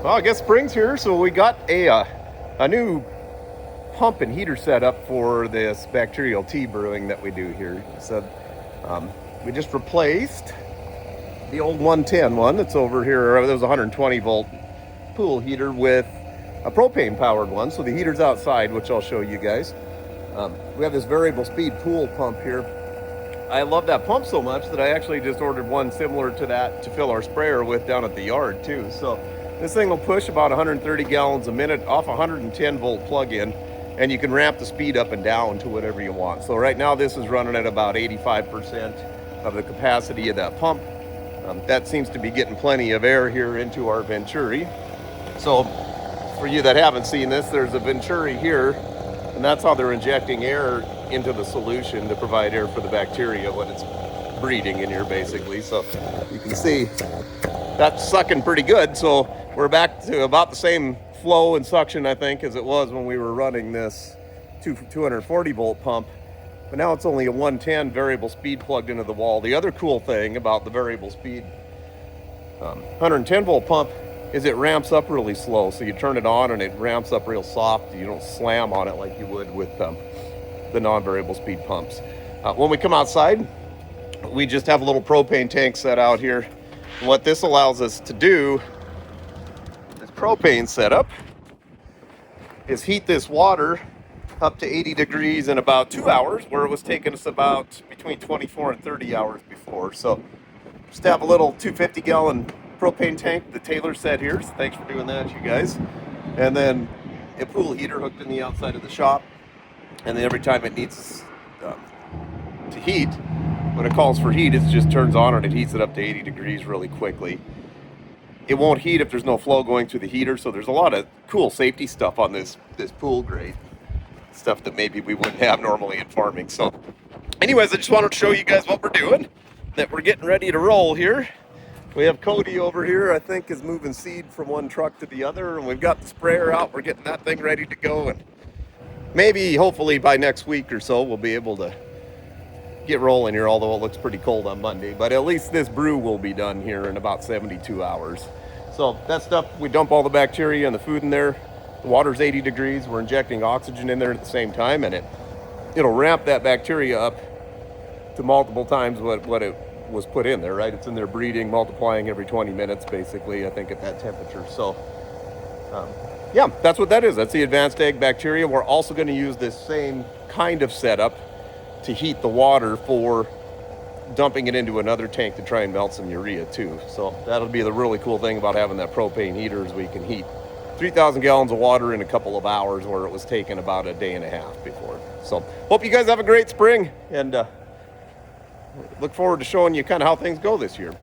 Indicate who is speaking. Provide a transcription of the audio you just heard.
Speaker 1: Well, I guess spring's here, so we got a new pump and heater set up for this bacterial tea brewing that we do here. So we just replaced the old 110 one that's over here. There was a 120 volt pool heater with a propane powered one. So the heater's outside, which I'll show you guys. We have this variable speed pool pump here. I love that pump so much that I actually just ordered one similar to that to fill our sprayer with down at the yard too. So this thing will push about 130 gallons a minute off a 110 volt plug-in, and you can ramp the speed up and down to whatever you want. So right now this is running at about 85% of the capacity of that pump. That seems to be getting plenty of air here into our Venturi. So for you that haven't seen this, there's a Venturi here, and that's how they're injecting air into the solution to provide air for the bacteria when it's breeding in here, basically. So you can see that's sucking pretty good. So we're back to about the same flow and suction, I think, as it was when we were running this 240 volt pump. But now it's only a 110 variable speed plugged into the wall. The other cool thing about the variable speed 110 volt pump is it ramps up really slow. So you turn it on and it ramps up real soft. You don't slam on it like you would with the non-variable speed pumps. When we come outside, we just have a little propane tank set out here. And what this allows us to do, this propane setup, is heat this water up to 80 degrees in about 2 hours, where it was taking us about between 24 and 30 hours before. So just have a little 250 gallon propane tank that Taylor set here. So thanks for doing that, you guys. And then a pool heater hooked in the outside of the shop. And then every time it needs to heat, when it calls for heat, it just turns on and it heats it up to 80 degrees really quickly. It won't heat if there's no flow going through the heater, so there's a lot of cool safety stuff on this pool grade. Stuff that maybe we wouldn't have normally in farming. So anyways, I just wanted to show you guys what we're doing, that we're getting ready to roll here. We have Cody over here, I think, is moving seed from one truck to the other, and we've got the sprayer out. We're getting that thing ready to go, and maybe, hopefully, by next week or so, we'll be able to get rolling here, although it looks pretty cold on Monday. But at least this brew will be done here in about 72 hours. So that stuff, we dump all the bacteria and the food in there. The water's 80 degrees. We're injecting oxygen in there at the same time, and it'll ramp that bacteria up to multiple times what it was put in there, right? It's in there breeding, multiplying every 20 minutes, basically, I think, at that temperature. So yeah, that's what that is. That's the advanced egg bacteria. We're also going to use this same kind of setup to heat the water for dumping it into another tank to try and melt some urea too. So that'll be the really cool thing about having that propane heater, is we can heat 3,000 gallons of water in a couple of hours, where it was taking about a day and a half before. So hope you guys have a great spring, and look forward to showing you kind of how things go this year.